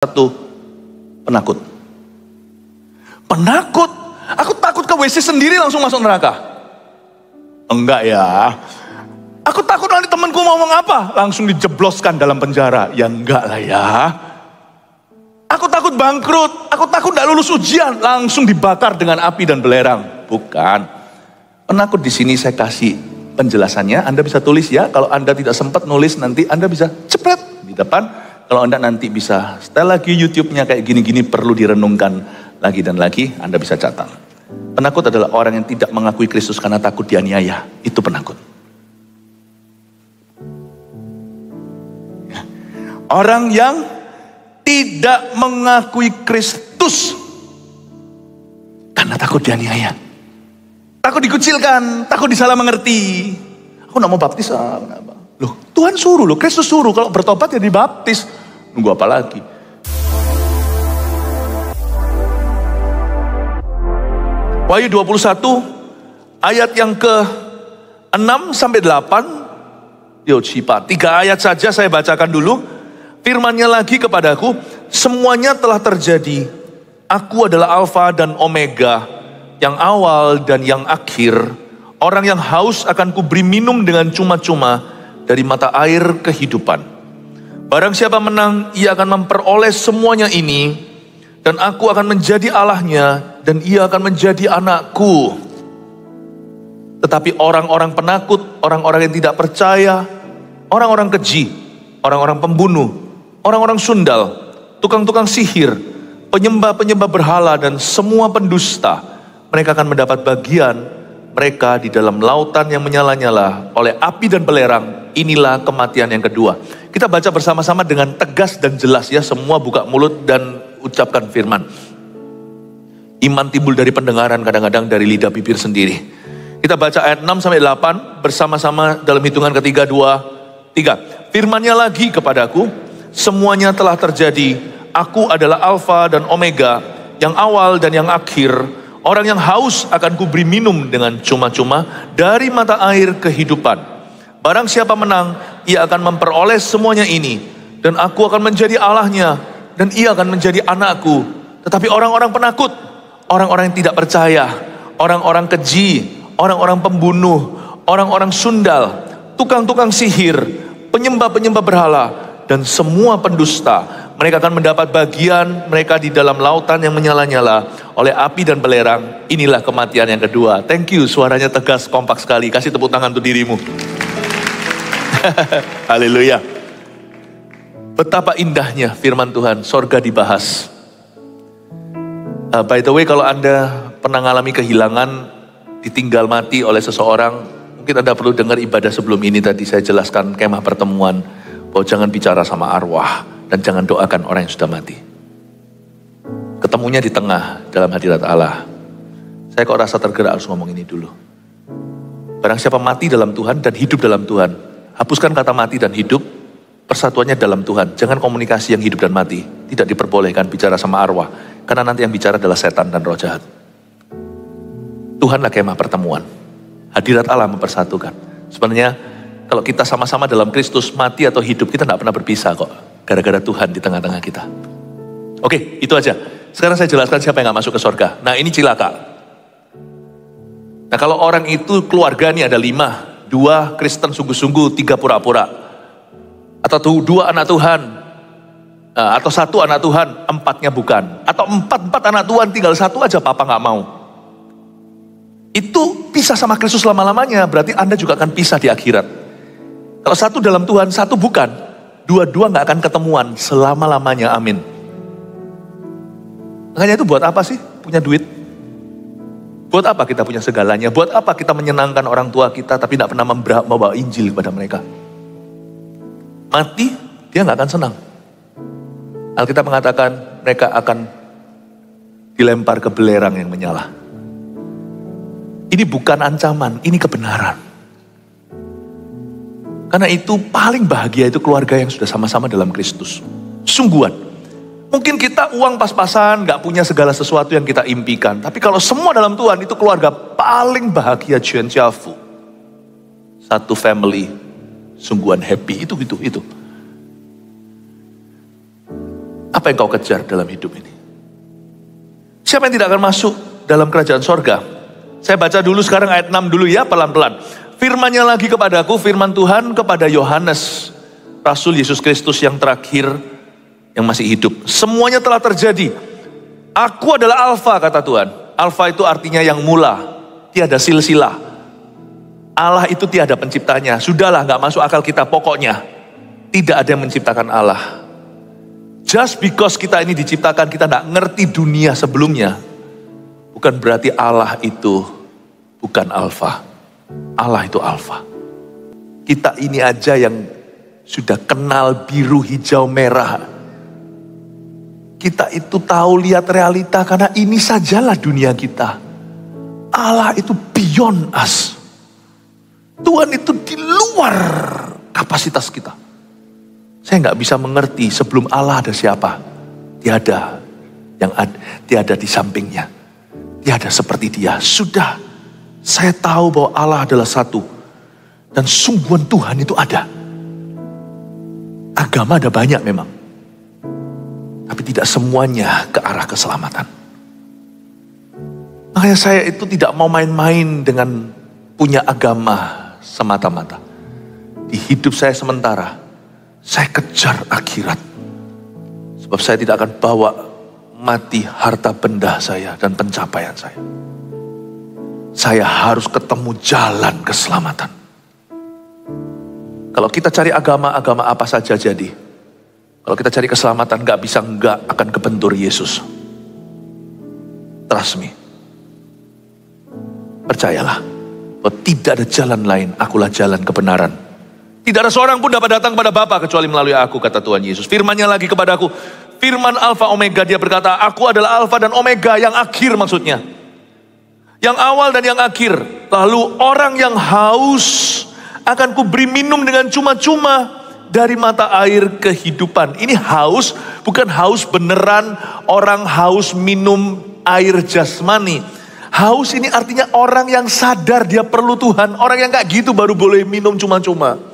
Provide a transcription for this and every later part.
Satu, penakut. Penakut? Aku takut ke WC sendiri langsung masuk neraka. Enggak ya. Aku takut nanti temanku ngomong apa, langsung dijebloskan dalam penjara. Ya enggak lah ya. Aku takut bangkrut, aku takut gak lulus ujian, langsung dibakar dengan api dan belerang. Bukan. Penakut di sini saya kasih penjelasannya. Anda bisa tulis ya. Kalau Anda tidak sempat nulis, nanti Anda bisa cepret di depan. Kalau Anda nanti bisa setel lagi YouTube-nya kayak gini-gini, perlu direnungkan lagi dan lagi, Anda bisa catat. Penakut adalah orang yang tidak mengakui Kristus karena takut dianiaya. Itu penakut. Orang yang tidak mengakui Kristus karena takut dianiaya. Takut dikucilkan, takut disalah mengerti. Aku gak mau baptis, kenapa? Loh, Tuhan suruh loh, Kristus suruh. Kalau bertobat ya dibaptis. Nunggu apa lagi? Wahyu 21 ayat yang ke-6 sampai 8. Yosipa, 3 ayat saja saya bacakan dulu. Firman-Nya lagi kepadaku, semuanya telah terjadi. Aku adalah Alfa dan Omega, yang awal dan yang akhir. Orang yang haus akan kuberi minum dengan cuma-cuma dari mata air kehidupan. Barang siapa menang, ia akan memperoleh semuanya ini, dan aku akan menjadi Allahnya, dan ia akan menjadi anakku. Tetapi orang-orang penakut, orang-orang yang tidak percaya, orang-orang keji, orang-orang pembunuh, orang-orang sundal, tukang-tukang sihir, penyembah-penyembah berhala, dan semua pendusta, mereka akan mendapat bagian mereka di dalam lautan yang menyala-nyala oleh api dan belerang. Inilah kematian yang kedua. Kita baca bersama-sama dengan tegas dan jelas ya. Semua buka mulut dan ucapkan firman. Iman timbul dari pendengaran, kadang-kadang dari lidah bibir sendiri. Kita baca ayat 6 sampai 8 bersama-sama dalam hitungan ketiga, 2, 3. Firman-Nya lagi kepadaku, semuanya telah terjadi. Aku adalah Alfa dan Omega, yang awal dan yang akhir. Orang yang haus akan kuberi minum dengan cuma-cuma dari mata air kehidupan. Barang siapa menang, ia akan memperoleh semuanya ini, dan aku akan menjadi Allahnya, dan ia akan menjadi anakku. Tetapi orang-orang penakut, orang-orang yang tidak percaya, orang-orang keji, orang-orang pembunuh, orang-orang sundal, tukang-tukang sihir, penyembah-penyembah berhala, dan semua pendusta, mereka akan mendapat bagian mereka di dalam lautan yang menyala-nyala oleh api dan belerang. Inilah kematian yang kedua. Thank you, suaranya tegas, kompak sekali. Kasih tepuk tangan untuk dirimu. Haleluya. Betapa indahnya firman Tuhan, sorga dibahas. By the way, kalau Anda pernah mengalami kehilangan, ditinggal mati oleh seseorang, mungkin Anda perlu dengar ibadah sebelum ini. Tadi saya jelaskan kemah pertemuan, bahwa jangan bicara sama arwah, dan jangan doakan orang yang sudah mati. Ketemunya di tengah dalam hadirat Allah. Saya kok rasa tergerak harus ngomong ini dulu. Barang siapa mati dalam Tuhan dan hidup dalam Tuhan, hapuskan kata mati dan hidup, persatuannya dalam Tuhan. Jangan komunikasi yang hidup dan mati. Tidak diperbolehkan bicara sama arwah, karena nanti yang bicara adalah setan dan roh jahat. Tuhanlah kemah pertemuan. Hadirat Allah mempersatukan. Sebenarnya kalau kita sama-sama dalam Kristus, mati atau hidup, kita tidak pernah berpisah kok. Gara-gara Tuhan di tengah-tengah kita. Oke, itu aja. Sekarang saya jelaskan siapa yang gak masuk ke surga. Nah, ini cilaka. Nah, kalau orang itu keluarga nih ada 5. 2 Kristen sungguh-sungguh, 3 pura-pura. Atau 2 anak Tuhan. Atau 1 anak Tuhan, 4-nya bukan. Atau 4 anak Tuhan, tinggal 1 aja papa gak mau. Itu pisah sama Kristus lama-lamanya. Berarti Anda juga akan pisah di akhirat. Kalau 1 dalam Tuhan, 1 bukan. 2 gak akan ketemuan selama-lamanya, amin. Makanya itu buat apa sih punya duit? Buat apa kita punya segalanya? Buat apa kita menyenangkan orang tua kita tapi tidak pernah membawa Injil kepada mereka? Mati, dia gak akan senang. Alkitab mengatakan mereka akan dilempar ke belerang yang menyala. Ini bukan ancaman, ini kebenaran. Karena itu paling bahagia itu keluarga yang sudah sama-sama dalam Kristus. Sungguhan. Mungkin kita uang pas-pasan, gak punya segala sesuatu yang kita impikan. Tapi kalau semua dalam Tuhan, itu keluarga paling bahagia, Juan Ciafu. Satu family, sungguhan happy, itu. Apa yang kau kejar dalam hidup ini? Siapa yang tidak akan masuk dalam kerajaan sorga? Saya baca dulu sekarang ayat 6 dulu ya, pelan-pelan. Firman-Nya lagi kepadaku, firman Tuhan kepada Yohanes, Rasul Yesus Kristus yang terakhir, yang masih hidup. Semuanya telah terjadi. Aku adalah Alfa, kata Tuhan. Alfa itu artinya yang mula, tiada silsilah. Allah itu tiada penciptanya. Sudahlah, gak masuk akal kita. Pokoknya tidak ada yang menciptakan Allah. Just because kita ini diciptakan, kita gak ngerti dunia sebelumnya, bukan berarti Allah itu bukan Alfa. Allah itu Alfa. Kita ini aja yang sudah kenal biru, hijau, merah. Kita itu tahu lihat realita karena ini sajalah dunia kita. Allah itu beyond us. Tuhan itu di luar kapasitas kita. Saya nggak bisa mengerti sebelum Allah ada siapa. Tiada yang ada, tiada di sampingnya. Tiada seperti Dia. Sudah, saya tahu bahwa Allah adalah satu. Dan sungguhan Tuhan itu ada. Agama ada banyak memang. Tapi tidak semuanya ke arah keselamatan. Makanya saya itu tidak mau main-main dengan punya agama semata-mata. Di hidup saya sementara, saya kejar akhirat. Sebab saya tidak akan bawa mati harta benda saya dan pencapaian saya. Saya harus ketemu jalan keselamatan. Kalau kita cari agama apa saja jadi. Kalau kita cari keselamatan gak bisa enggak akan kebentur Yesus. Trust me. Percayalah bahwa tidak ada jalan lain, akulah jalan kebenaran. Tidak ada seorang pun dapat datang kepada Bapa kecuali melalui aku, kata Tuhan Yesus. Firman-Nya lagi kepadaku, firman Alfa Omega, Dia berkata, aku adalah Alfa dan Omega, yang akhir maksudnya. Yang awal dan yang akhir. Lalu orang yang haus akan kuberi minum dengan cuma-cuma dari mata air kehidupan. Ini haus, bukan haus beneran orang haus minum air jasmani. Haus ini artinya orang yang sadar dia perlu Tuhan. Orang yang gak gitu baru boleh minum cuma-cuma.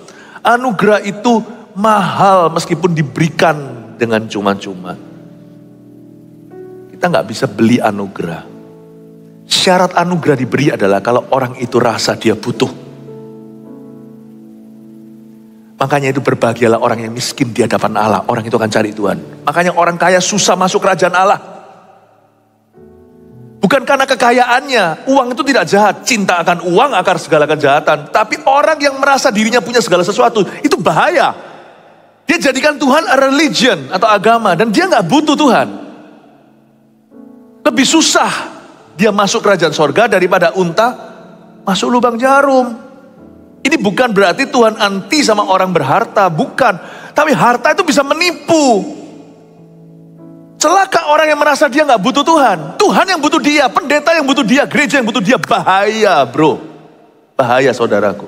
Anugerah itu mahal meskipun diberikan dengan cuma-cuma. Kita gak bisa beli anugerah. Syarat anugerah diberi adalah kalau orang itu rasa dia butuh. Makanya itu berbahagialah orang yang miskin di hadapan Allah. Orang itu akan cari Tuhan. Makanya orang kaya susah masuk kerajaan Allah. Bukan karena kekayaannya. Uang itu tidak jahat. Cinta akan uang akar segala kejahatan. Tapi orang yang merasa dirinya punya segala sesuatu, itu bahaya. Dia jadikan Tuhan a religion atau agama. Dan dia gak butuh Tuhan. Lebih susah dia masuk kerajaan sorga daripada unta masuk lubang jarum. Ini bukan berarti Tuhan anti sama orang berharta, bukan. Tapi harta itu bisa menipu. Celaka orang yang merasa dia gak butuh Tuhan. Tuhan yang butuh dia, pendeta yang butuh dia, gereja yang butuh dia. Bahaya bro, bahaya saudaraku.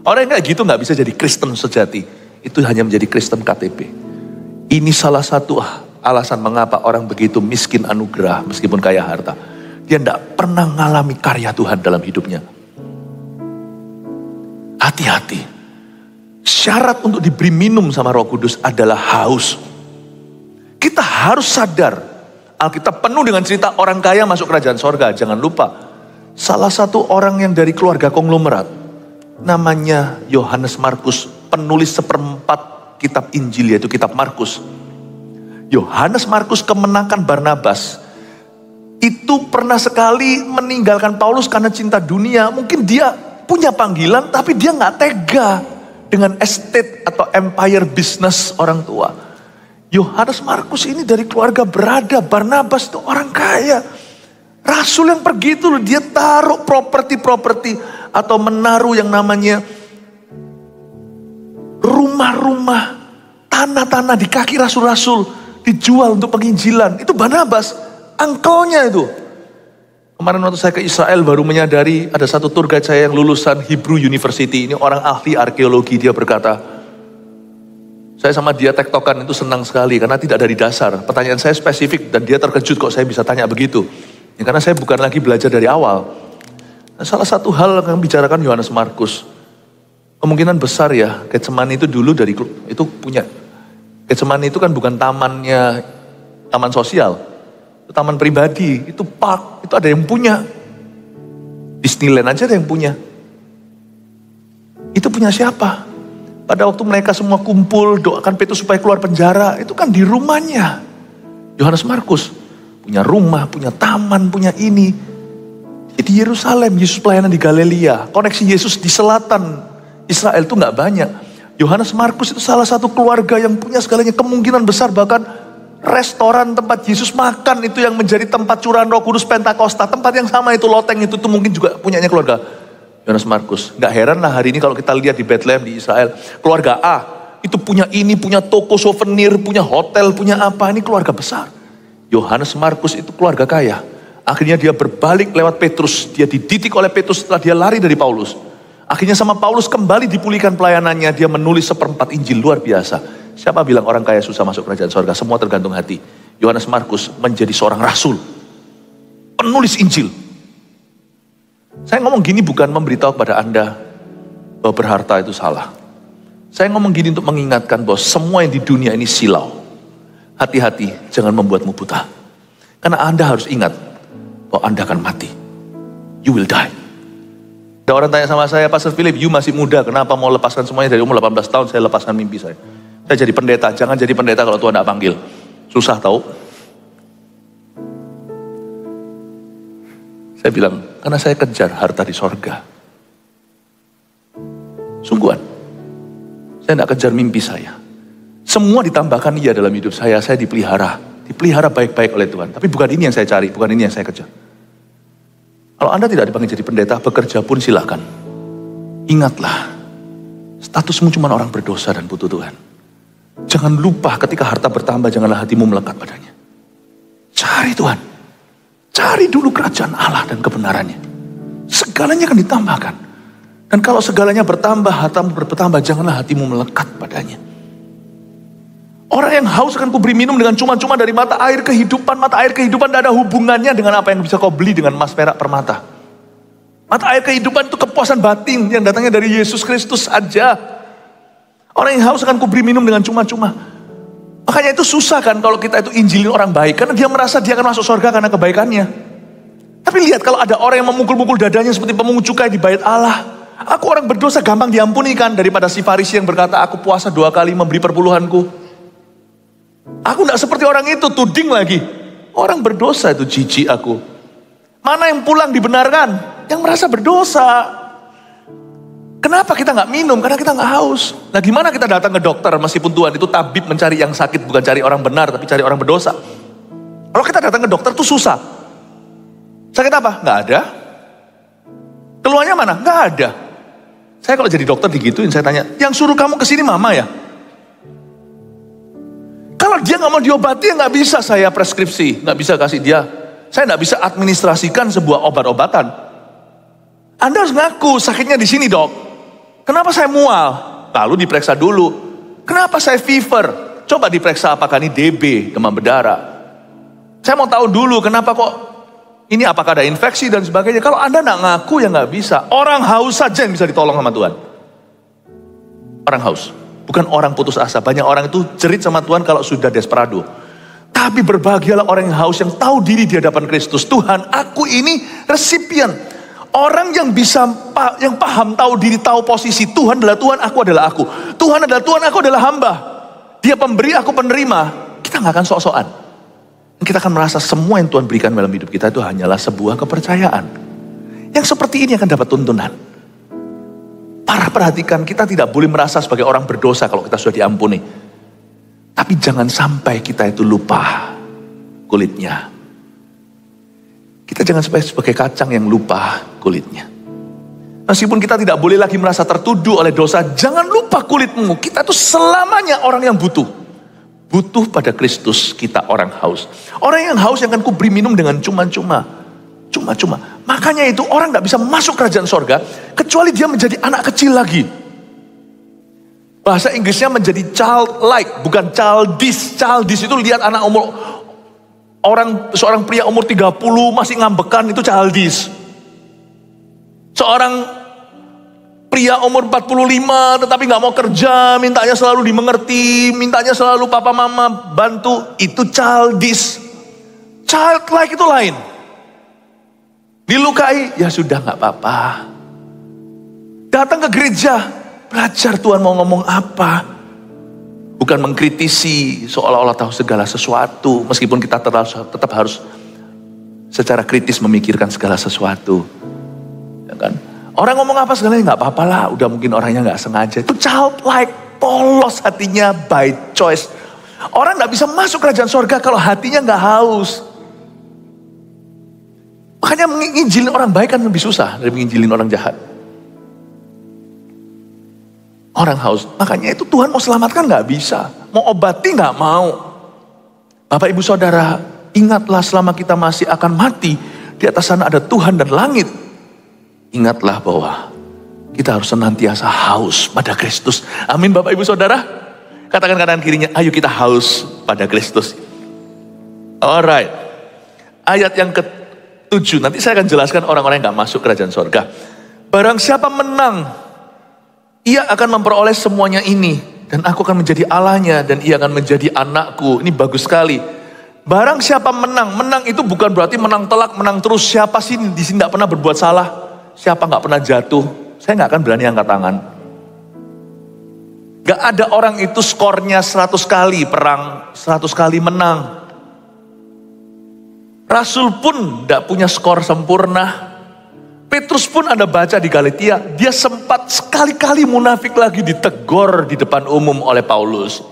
Orang yang kayak gitu gak bisa jadi Kristen sejati. Itu hanya menjadi Kristen KTP. Ini salah satu alasan mengapa orang begitu miskin anugerah meskipun kaya harta. Dia gak pernah mengalami karya Tuhan dalam hidupnya. Hati-hati. Syarat untuk diberi minum sama Roh Kudus adalah haus. Kita harus sadar. Alkitab penuh dengan cerita orang kaya masuk kerajaan sorga. Jangan lupa. Salah satu orang yang dari keluarga konglomerat. Namanya Yohanes Markus. Penulis seperempat kitab Injil, yaitu kitab Markus. Yohanes Markus kemenakan Barnabas. Itu pernah sekali meninggalkan Paulus karena cinta dunia. Mungkin dia punya panggilan tapi dia gak tega dengan estate atau empire business orang tua. Yohanes Markus ini dari keluarga berada. Barnabas itu orang kaya. Rasul yang pergi itu loh, dia taruh properti atau menaruh yang namanya rumah-rumah, tanah-tanah di kaki rasul-rasul dijual untuk penginjilan. Itu Barnabas, angkelnya itu. Kemarin waktu saya ke Israel baru menyadari ada satu tour guide saya yang lulusan Hebrew University. Ini orang ahli arkeologi, dia berkata, saya sama dia tektokan itu senang sekali karena tidak dari dasar. Pertanyaan saya spesifik dan dia terkejut kok saya bisa tanya begitu. Ya, karena saya bukan lagi belajar dari awal. Nah, salah satu hal yang bicarakan Yohanes Markus. Kemungkinan besar ya, Getsemani itu dulu dari itu punya Getsemani itu kan bukan tamannya, taman sosial. Itu taman pribadi, itu park, itu ada yang punya. Disneyland aja ada yang punya. Itu punya siapa? Pada waktu mereka semua kumpul, doakan Petrus supaya keluar penjara, itu kan di rumahnya. Yohanes Markus punya rumah, punya taman, punya ini. Di Yerusalem, Yesus pelayanan di Galilea. Koneksi Yesus di selatan Israel itu gak banyak. Yohanes Markus itu salah satu keluarga yang punya segalanya, kemungkinan besar bahkan restoran tempat Yesus makan itu yang menjadi tempat curahan Roh Kudus Pentakosta, tempat yang sama itu, loteng itu mungkin juga punyanya keluarga Yohanes Markus. Gak heran lah hari ini kalau kita lihat di Bethlehem di Israel, keluarga A itu punya ini, punya toko souvenir, punya hotel, punya apa, ini keluarga besar. Yohanes Markus itu keluarga kaya. Akhirnya dia berbalik lewat Petrus, dia dididik oleh Petrus setelah dia lari dari Paulus. Akhirnya sama Paulus kembali dipulihkan pelayanannya, dia menulis 1/4 Injil, luar biasa. Siapa bilang orang kaya susah masuk kerajaan sorga? Semua tergantung hati. Yohanes Markus menjadi seorang rasul, penulis Injil. Saya ngomong gini bukan memberitahu kepada Anda bahwa berharta itu salah. Saya ngomong gini untuk mengingatkan bahwa semua yang di dunia ini silau. Hati-hati, jangan membuatmu buta. Karena Anda harus ingat bahwa Anda akan mati. You will die. Ada orang tanya sama saya, Pastor Philip, you masih muda, kenapa mau lepaskan semuanya dari umur 18 tahun? Saya lepaskan mimpi saya. Saya jadi pendeta, jangan jadi pendeta kalau Tuhan tidak panggil. Susah tahu. Saya bilang, karena saya kejar harta di sorga. Sungguhan. Saya tidak kejar mimpi saya. Semua ditambahkan iya dalam hidup saya dipelihara. Dipelihara baik-baik oleh Tuhan. Tapi bukan ini yang saya cari, bukan ini yang saya kejar. Kalau Anda tidak dipanggil jadi pendeta, bekerja pun silakan. Ingatlah, statusmu cuma orang berdosa dan butuh Tuhan. Jangan lupa ketika harta bertambah, janganlah hatimu melekat padanya. Cari Tuhan. Cari dulu kerajaan Allah dan kebenarannya. Segalanya akan ditambahkan. Dan kalau segalanya bertambah, hartamu bertambah, janganlah hatimu melekat padanya. Orang yang haus akan kuberi minum dengan cuma-cuma dari mata air kehidupan. Mata air kehidupan tidak ada hubungannya dengan apa yang bisa kau beli dengan emas, perak, permata. Mata air kehidupan itu kepuasan batin yang datangnya dari Yesus Kristus saja. Orang yang haus akan kuberi minum dengan cuma-cuma. Makanya itu susah kan kalau kita itu injilin orang baik. Karena dia merasa dia akan masuk surga karena kebaikannya. Tapi lihat kalau ada orang yang memukul-mukul dadanya seperti pemungut cukai di bait Allah. Aku orang berdosa gampang diampuni kan. Daripada si Farisi yang berkata, aku puasa 2 kali memberi perpuluhanku. Aku tidak seperti orang itu, tuding lagi. Orang berdosa itu jijik aku. Mana yang pulang dibenarkan? Yang merasa berdosa. Kenapa kita nggak minum? Karena kita nggak haus. Nah gimana kita datang ke dokter meskipun Tuhan itu tabib mencari yang sakit, bukan cari orang benar, tapi cari orang berdosa. Kalau kita datang ke dokter tuh susah. Sakit apa? Nggak ada. Keluarnya mana? Nggak ada. Saya kalau jadi dokter digituin, saya tanya, yang suruh kamu kesini mama ya? Kalau dia nggak mau diobati, ya nggak bisa saya preskripsi, nggak bisa kasih dia. Saya nggak bisa administrasikan sebuah obat-obatan. Anda harus ngaku sakitnya di sini dok. Kenapa saya mual? Lalu diperiksa dulu. Kenapa saya fever? Coba diperiksa apakah ini DB, demam berdarah. Saya mau tahu dulu kenapa kok ini apakah ada infeksi dan sebagainya. Kalau Anda nggak ngaku ya nggak bisa. Orang haus saja yang bisa ditolong sama Tuhan. Orang haus. Bukan orang putus asa. Banyak orang itu jerit sama Tuhan kalau sudah desperado. Tapi berbahagialah orang yang haus, yang tahu diri di hadapan Kristus. Tuhan, aku ini resipien. Orang yang bisa, yang paham, tahu diri, tahu posisi. Tuhan adalah Tuhan, aku adalah aku. Tuhan adalah Tuhan, aku adalah hamba. Dia pemberi, aku penerima. Kita nggak akan sok-sokan. Kita akan merasa semua yang Tuhan berikan dalam hidup kita itu hanyalah sebuah kepercayaan. Yang seperti ini akan dapat tuntunan. Perhatikan, kita tidak boleh merasa sebagai orang berdosa kalau kita sudah diampuni. Tapi jangan sampai kita itu lupa kulitnya. Kita jangan sampai sebagai kacang yang lupa kulitnya. Meskipun kita tidak boleh lagi merasa tertuduh oleh dosa, jangan lupa kulitmu. Kita itu selamanya orang yang butuh. Butuh pada Kristus, kita orang haus. Orang yang haus yang akan kuberi minum dengan cuma-cuma. Cuma-cuma. Makanya itu orang gak bisa masuk kerajaan sorga kecuali dia menjadi anak kecil lagi. Bahasa Inggrisnya menjadi childlike, bukan childish. Childish itu lihat anak umur seorang pria umur 30 masih ngambekan, itu childish. Seorang Pria umur 45 tetapi gak mau kerja, mintanya selalu dimengerti, mintanya selalu papa mama bantu. Itu childish. Childlike itu lain. Dilukai, ya sudah gak apa-apa. Datang ke gereja, belajar Tuhan mau ngomong apa. Bukan mengkritisi seolah-olah tahu segala sesuatu. Meskipun kita tetap harus secara kritis memikirkan segala sesuatu. Ya kan? Orang ngomong apa segalanya nggak apa-apa lah, udah mungkin orangnya nggak sengaja. Itu childlike, polos hatinya by choice. Orang nggak bisa masuk kerajaan sorga kalau hatinya nggak haus. Makanya menginjilin orang baik kan lebih susah dari menginjilin orang jahat. Orang haus, makanya itu Tuhan mau selamatkan nggak bisa, mau obati nggak mau. Bapak ibu saudara, ingatlah selama kita masih akan mati, di atas sana ada Tuhan dan langit. Ingatlah bahwa kita harus senantiasa haus pada Kristus. Amin Bapak Ibu Saudara. Katakan kanan kirinya, ayo kita haus pada Kristus. Alright. Ayat yang ke-7, nanti saya akan jelaskan orang-orang yang gak masuk kerajaan sorga. Barang siapa menang, ia akan memperoleh semuanya ini. Dan aku akan menjadi Allahnya dan ia akan menjadi anakku. Ini bagus sekali. Barang siapa menang, menang itu bukan berarti menang telak, menang terus. Siapa sih di sini gak pernah berbuat salah? Siapa gak pernah jatuh? Saya gak akan berani angkat tangan. Gak ada orang itu skornya 100 kali perang, 100 kali menang. Rasul pun gak punya skor sempurna. Petrus pun Anda baca di Galatia, dia sempat sekali-kali munafik lagi ditegur di depan umum oleh Paulus.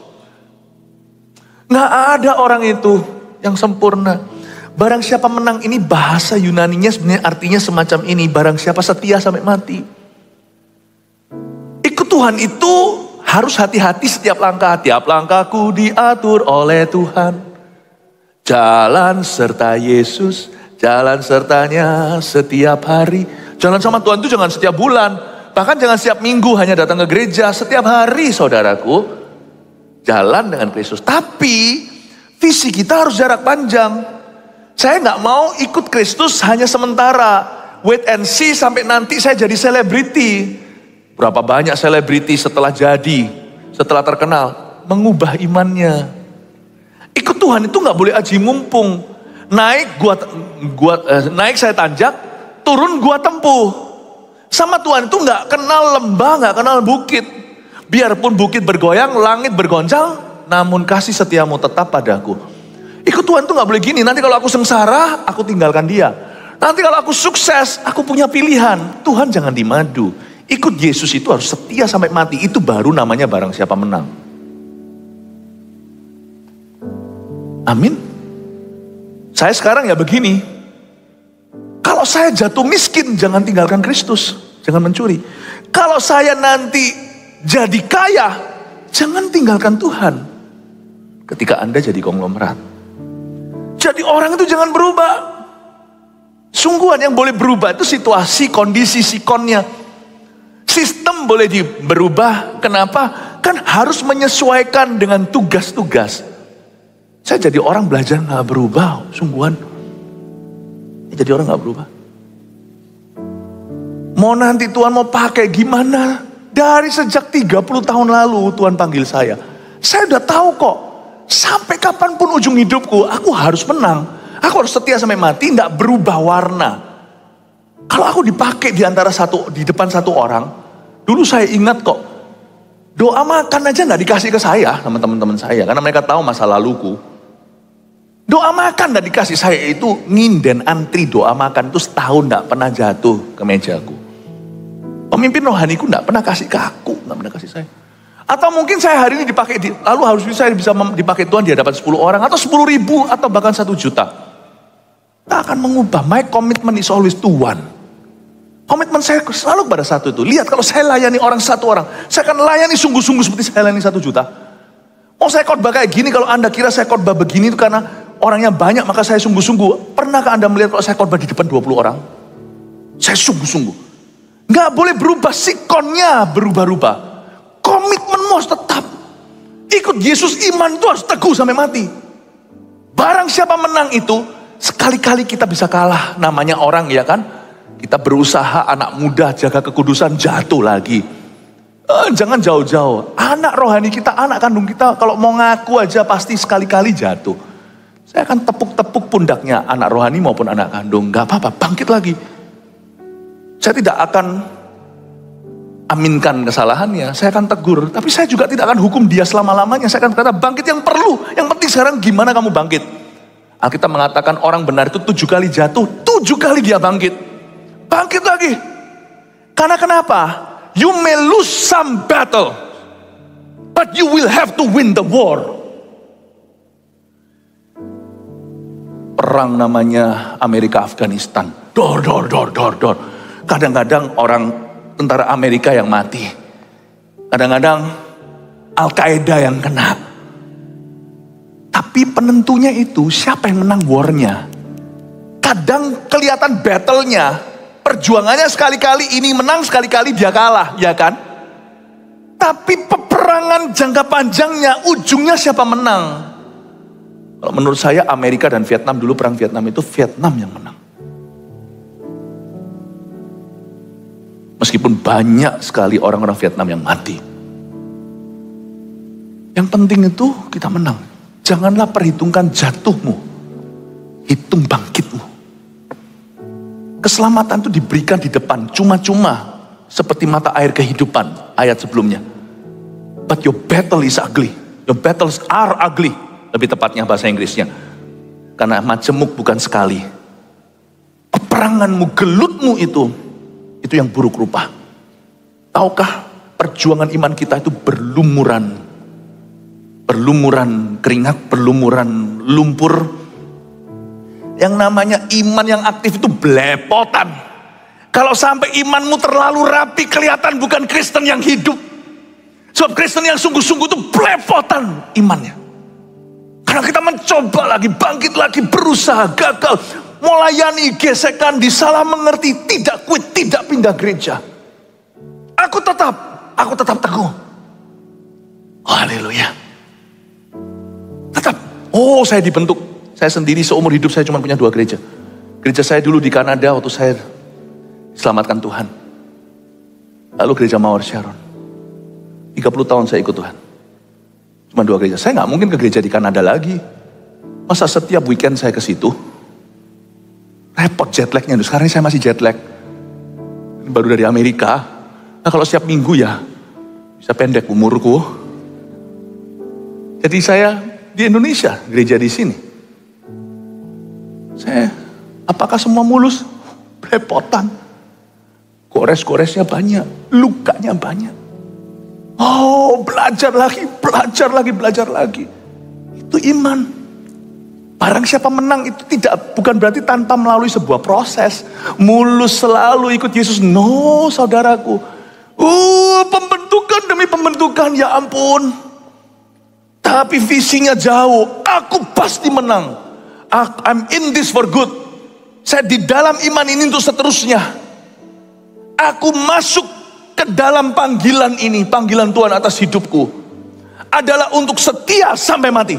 Gak ada orang itu yang sempurna. Barang siapa menang, ini bahasa Yunaninya sebenarnya artinya semacam ini. Barang siapa setia sampai mati. Ikut Tuhan itu harus hati-hati setiap langkah. Tiap langkahku diatur oleh Tuhan. Jalan serta Yesus, jalan sertanya setiap hari. Jalan sama Tuhan itu jangan setiap bulan. Bahkan jangan setiap minggu hanya datang ke gereja. Setiap hari saudaraku, jalan dengan Kristus. Tapi visi kita harus jarak panjang. Saya nggak mau ikut Kristus hanya sementara. Wait and see sampai nanti saya jadi selebriti. Berapa banyak selebriti setelah jadi, setelah terkenal, mengubah imannya. Ikut Tuhan itu nggak boleh aji mumpung. Naik saya tanjak, turun gua tempuh. Sama Tuhan itu nggak kenal lembah, nggak kenal bukit. Biarpun bukit bergoyang, langit bergoncang, namun kasih setiamu tetap padaku. Ikut Tuhan tuh gak boleh gini, nanti kalau aku sengsara, aku tinggalkan dia. Nanti kalau aku sukses, aku punya pilihan. Tuhan jangan dimadu. Ikut Yesus itu harus setia sampai mati. Itu baru namanya barang siapa menang. Amin. Saya sekarang ya begini. Kalau saya jatuh miskin, jangan tinggalkan Kristus. Jangan mencuri. Kalau saya nanti jadi kaya, jangan tinggalkan Tuhan. Ketika Anda jadi konglomerat. Jadi orang itu jangan berubah. Sungguhan yang boleh berubah itu situasi, kondisi, sikonnya. Sistem boleh berubah. Kenapa? Kan harus menyesuaikan dengan tugas-tugas. Saya jadi orang belajar gak berubah. Sungguhan. Jadi orang gak berubah. Mau nanti Tuhan mau pakai gimana? Dari sejak 30 tahun lalu Tuhan panggil saya. Saya udah tahu kok. Sampai kapanpun ujung hidupku, aku harus menang. Aku harus setia sampai mati, tidak berubah warna. Kalau aku dipakai di depan satu orang, dulu saya ingat kok, doa makan aja nggak dikasih ke saya sama teman-teman saya, karena mereka tahu masa laluku. Doa makan nggak dikasih saya itu nginden antri doa makan itu setahun nggak pernah jatuh ke mejaku. Pemimpin rohaniku nggak pernah kasih ke aku, nggak pernah kasih saya. Atau mungkin saya hari ini dipakai, lalu harus saya bisa dipakai Tuhan di hadapan 10 orang, atau 10.000, atau bahkan 1 juta. Tak akan mengubah, my commitment is always to one. Komitmen saya selalu pada satu itu. Lihat kalau saya layani orang 1 orang, saya akan layani sungguh-sungguh seperti saya layani 1 juta. Mau saya khotbah kayak gini, kalau Anda kira saya khotbah begini itu karena orangnya banyak, maka saya sungguh-sungguh. Pernahkah Anda melihat kalau saya khotbah di depan 20 orang? Saya sungguh-sungguh. Nggak boleh berubah, sikonnya berubah-ubah. Komitmenmu harus tetap. Ikut Yesus, iman itu harus teguh sampai mati. Barang siapa menang itu, sekali-kali kita bisa kalah. Namanya orang ya kan. Kita berusaha anak muda jaga kekudusan, jatuh lagi. Jangan jauh-jauh. Anak rohani kita, anak kandung kita, kalau mau ngaku aja pasti sekali-kali jatuh. Saya akan tepuk-tepuk pundaknya anak rohani maupun anak kandung. Gak apa-apa, bangkit lagi. Saya tidak akan aminkan kesalahannya, saya akan tegur. Tapi saya juga tidak akan hukum dia selama-lamanya. Saya akan berkata, bangkit yang perlu. Yang penting sekarang gimana kamu bangkit. Alkitab mengatakan orang benar itu 7 kali jatuh, 7 kali dia bangkit. Bangkit lagi. Karena kenapa? You may lose some battle, but you will have to win the war. Perang namanya Amerika Afghanistan. Dor. Kadang-kadang orang tentara Amerika yang mati. Kadang-kadang Al-Qaeda yang kena. Tapi penentunya itu siapa yang menang warnya. Kadang kelihatan battle-nya. Perjuangannya sekali-kali ini menang, sekali-kali dia kalah, ya kan? Tapi peperangan jangka panjangnya, ujungnya siapa menang? Kalau menurut saya Amerika dan Vietnam, dulu perang Vietnam itu Vietnam yang menang. Meskipun banyak sekali orang-orang Vietnam yang mati. Yang penting itu kita menang. Janganlah perhitungkan jatuhmu, hitung bangkitmu. Keselamatan itu diberikan di depan, cuma-cuma seperti mata air kehidupan, ayat sebelumnya. But your battle is ugly. Your battles are ugly. Lebih tepatnya bahasa Inggrisnya. Karena majemuk bukan sekali. Peperanganmu, gelutmu itu yang buruk rupa. Tahukah perjuangan iman kita itu berlumuran. Berlumuran keringat, berlumuran lumpur. Yang namanya iman yang aktif itu belepotan. Kalau sampai imanmu terlalu rapi, kelihatan bukan Kristen yang hidup. Sebab Kristen yang sungguh-sungguh itu belepotan imannya. Karena kita mencoba lagi, bangkit lagi, berusaha, gagal. Melayani, gesekan, disalah mengerti, tidak quit, tidak pindah gereja. Aku tetap teguh. Haleluya. Tetap. Oh, saya dibentuk. Saya sendiri seumur hidup saya cuma punya 2 gereja. Gereja saya dulu di Kanada waktu saya diselamatkan Tuhan. Lalu gereja Mawar Sharon. 30 tahun saya ikut Tuhan. Cuma 2 gereja. Saya nggak mungkin ke gereja di Kanada lagi. Masa setiap weekend saya ke situ? Repot jet lagnya. Sekarang ini saya masih jet lag. Baru dari Amerika. Nah kalau setiap minggu ya bisa pendek umurku. Jadi saya di Indonesia, gereja di sini. Apakah semua mulus? Belepotan. Gores-goresnya banyak, lukanya banyak. Oh, belajar lagi. Itu iman. Barang siapa menang itu bukan berarti tanpa melalui sebuah proses. Mulus selalu ikut Yesus. No, saudaraku. Pembentukan demi pembentukan, ya ampun. Tapi visinya jauh. Aku pasti menang. I'm in this for good. Saya di dalam iman ini untuk seterusnya. Aku masuk ke dalam panggilan ini. Panggilan Tuhan atas hidupku adalah untuk setia sampai mati.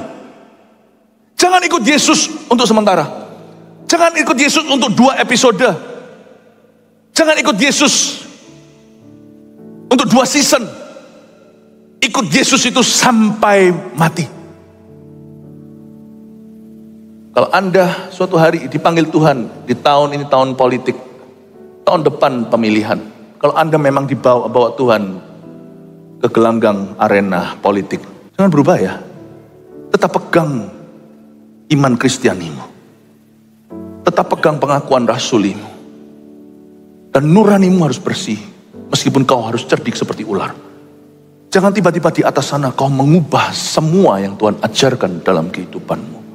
Jangan ikut Yesus untuk sementara. Jangan ikut Yesus untuk 2 episode. Jangan ikut Yesus untuk 2 season. Ikut Yesus itu sampai mati. Kalau Anda suatu hari dipanggil Tuhan di tahun ini, tahun politik, tahun depan pemilihan. Kalau Anda memang dibawa Tuhan ke gelanggang arena politik, jangan berubah ya. Tetap pegang iman Kristianimu. Tetap pegang pengakuan rasulimu. Dan nuranimu harus bersih. Meskipun kau harus cerdik seperti ular. Jangan tiba-tiba di atas sana kau mengubah semua yang Tuhan ajarkan dalam kehidupanmu.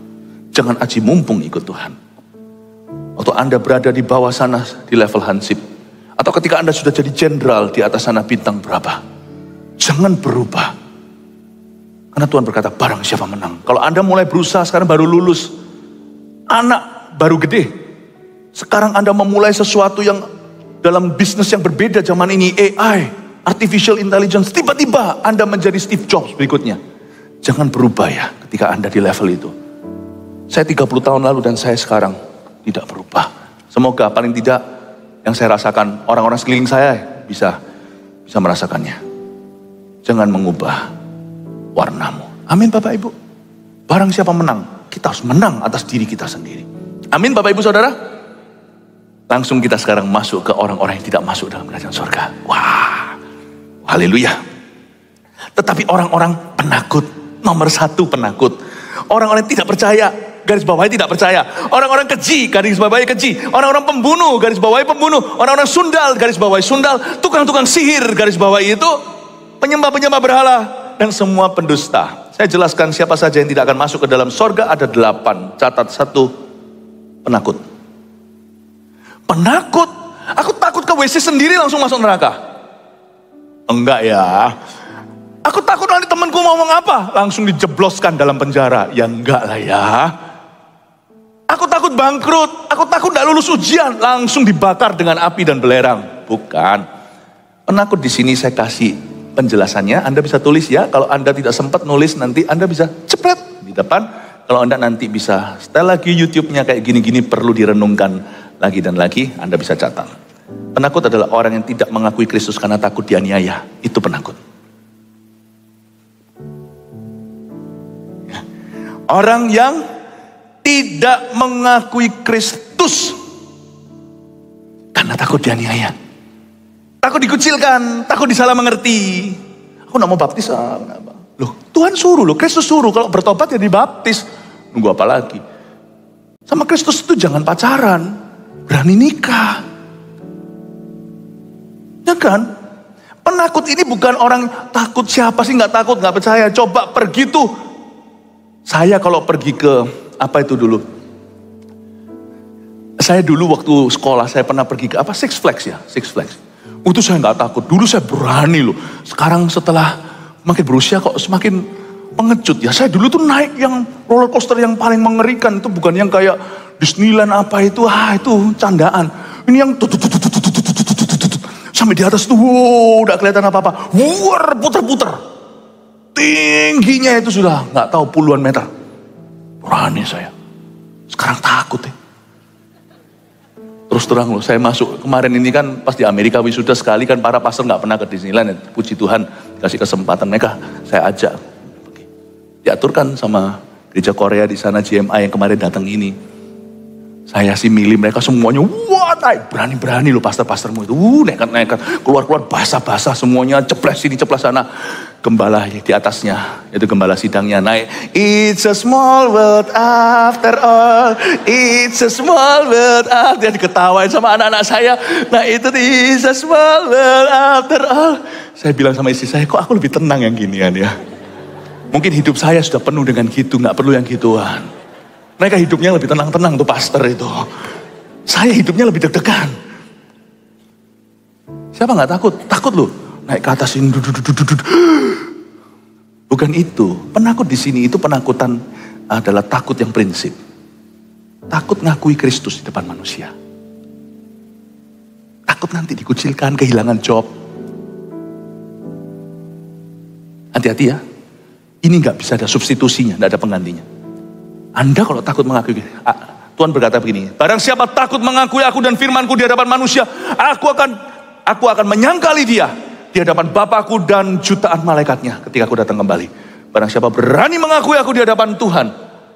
Jangan aji mumpung ikut Tuhan. Waktu Anda berada di bawah sana di level hansip. Atau ketika Anda sudah jadi jenderal di atas sana bintang berapa. Jangan berubah. Karena Tuhan berkata barang siapa menang. Kalau Anda mulai berusaha sekarang baru lulus. Anak baru gede. Sekarang Anda memulai sesuatu yang dalam bisnis yang berbeda zaman ini. AI, Artificial Intelligence. Tiba-tiba Anda menjadi Steve Jobs berikutnya. Jangan berubah ya ketika Anda di level itu. Saya 30 tahun lalu dan saya sekarang tidak berubah. Semoga paling tidak Yang saya rasakan, orang-orang sekeliling saya bisa merasakannya. Jangan mengubah warnamu. Amin Bapak Ibu. Barang siapa menang, kita harus menang atas diri kita sendiri. Amin Bapak Ibu Saudara. Langsung kita sekarang masuk ke orang-orang yang tidak masuk dalam kerajaan surga. Wah, haleluya. Tetapi orang-orang penakut, nomor satu penakut. Orang-orang yang tidak percaya, garis bawahnya tidak percaya. Orang-orang keji, garis bawahnya keji. Orang-orang pembunuh, garis bawahnya pembunuh. Orang-orang sundal, garis bawahnya sundal. Tukang-tukang sihir, garis bawahnya itu penyembah-penyembah berhala. Dan semua pendusta. Saya jelaskan siapa saja yang tidak akan masuk ke dalam sorga. Ada 8, catat 1, penakut. Penakut? Aku takut ke WC sendiri langsung masuk neraka. Enggak ya. Aku takut nanti temanku ngomong apa, langsung dijebloskan dalam penjara. Ya enggak lah ya. Aku takut bangkrut, aku takut tidak lulus ujian, langsung dibakar dengan api dan belerang. Bukan. Penakut di sini saya kasih penjelasannya. Anda bisa tulis ya. Kalau Anda tidak sempat nulis, nanti Anda bisa cepret di depan. Kalau Anda nanti bisa setel lagi YouTube-nya kayak gini-gini, perlu direnungkan lagi dan lagi, Anda bisa catat. Penakut adalah orang yang tidak mengakui Kristus karena takut dianiaya. Itu penakut. Orang yang tidak mengakui Kristus karena takut dianiaya. Takut dikucilkan, takut disalah mengerti. Aku gak mau baptis. Loh, Tuhan suruh loh, Kristus suruh. Kalau bertobat ya dibaptis. Nunggu apa lagi? Sama Kristus itu jangan pacaran. Berani nikah. Ya kan? Penakut ini bukan orang takut, siapa sih gak takut, gak percaya. Coba pergi tuh. Saya kalau pergi ke, apa itu dulu? Saya dulu waktu sekolah, saya pernah pergi ke, Six Flags ya? Six Flags. Itu saya nggak takut, dulu saya berani loh. Sekarang setelah makin berusia kok semakin pengecut ya. Saya dulu tuh naik yang roller coaster yang paling mengerikan. Itu bukan yang kayak Disneyland apa itu, itu candaan. Ini yang sampai di atas tuh, udah kelihatan apa-apa. Puter-puter. Tingginya itu sudah nggak tahu puluhan meter. Berani saya. Sekarang takut ya. Terus terang loh, saya masuk kemarin ini kan pas di Amerika wisuda sekali kan para pastor nggak pernah ke Disneyland. Puji Tuhan kasih kesempatan mereka, saya ajak. Diaturkan sama gereja Korea di sana GMI yang kemarin datang ini. Saya sih milih mereka semuanya, wah berani-berani loh pastor-pastormu itu, nekat-nekat, keluar-keluar basah-basah semuanya, ceplas sini, ceplas sana. Gembala di atasnya, itu gembala sidangnya naik. It's a small world after all, it's a small world after. Dia diketawain sama anak-anak saya. Nah itu it's a small world after all. Saya bilang sama istri saya, kok aku lebih tenang yang ginian ya. Mungkin hidup saya sudah penuh dengan gitu, gak perlu yang gituan. Mereka hidupnya lebih tenang-tenang tuh pastor itu. Saya hidupnya lebih deg-degan. Siapa gak takut? Takut loh. Naik ke atas ini. Bukan itu. Penakut di sini itu penakutan adalah takut yang prinsip. Takut ngakui Kristus di depan manusia. Takut nanti dikucilkan, kehilangan job. Hati-hati ya. Ini gak bisa ada substitusinya, gak ada penggantinya. Anda kalau takut mengakui, Tuhan berkata begini, barang siapa takut mengakui aku dan firmanku di hadapan manusia, aku akan menyangkali dia di hadapan Bapakku dan jutaan malaikatnya ketika aku datang kembali. Barang siapa berani mengakui aku di hadapan Tuhan,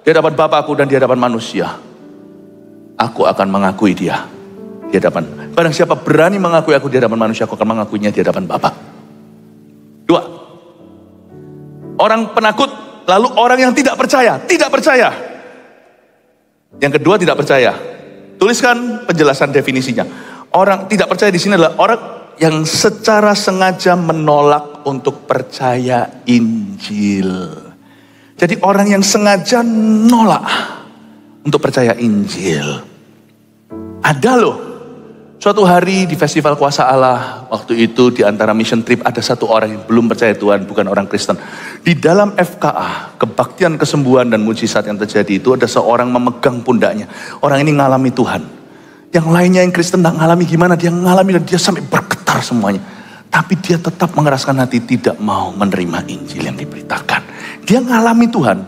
di hadapan Bapakku dan di hadapan manusia, aku akan mengakui dia di hadapan. Barang siapa berani mengakui aku di hadapan manusia, aku akan mengakuinya di hadapan Bapa. 2. Orang penakut, lalu orang yang tidak percaya. Yang kedua tidak percaya. Tuliskan penjelasan definisinya. Orang tidak percaya di sini adalah orang yang secara sengaja menolak untuk percaya Injil. Jadi orang yang sengaja nolak untuk percaya Injil. Ada loh. Suatu hari di Festival Kuasa Allah, waktu itu di antara mission trip ada satu orang yang belum percaya Tuhan, bukan orang Kristen. Di dalam FKA, kebaktian kesembuhan dan mujizat yang terjadi itu ada seorang memegang pundaknya. Orang ini ngalami Tuhan. Yang lainnya yang Kristen tak ngalami gimana, dia ngalami dan dia sampai bergetar semuanya. Tapi dia tetap mengeraskan hati, tidak mau menerima Injil yang diberitakan. Dia ngalami Tuhan,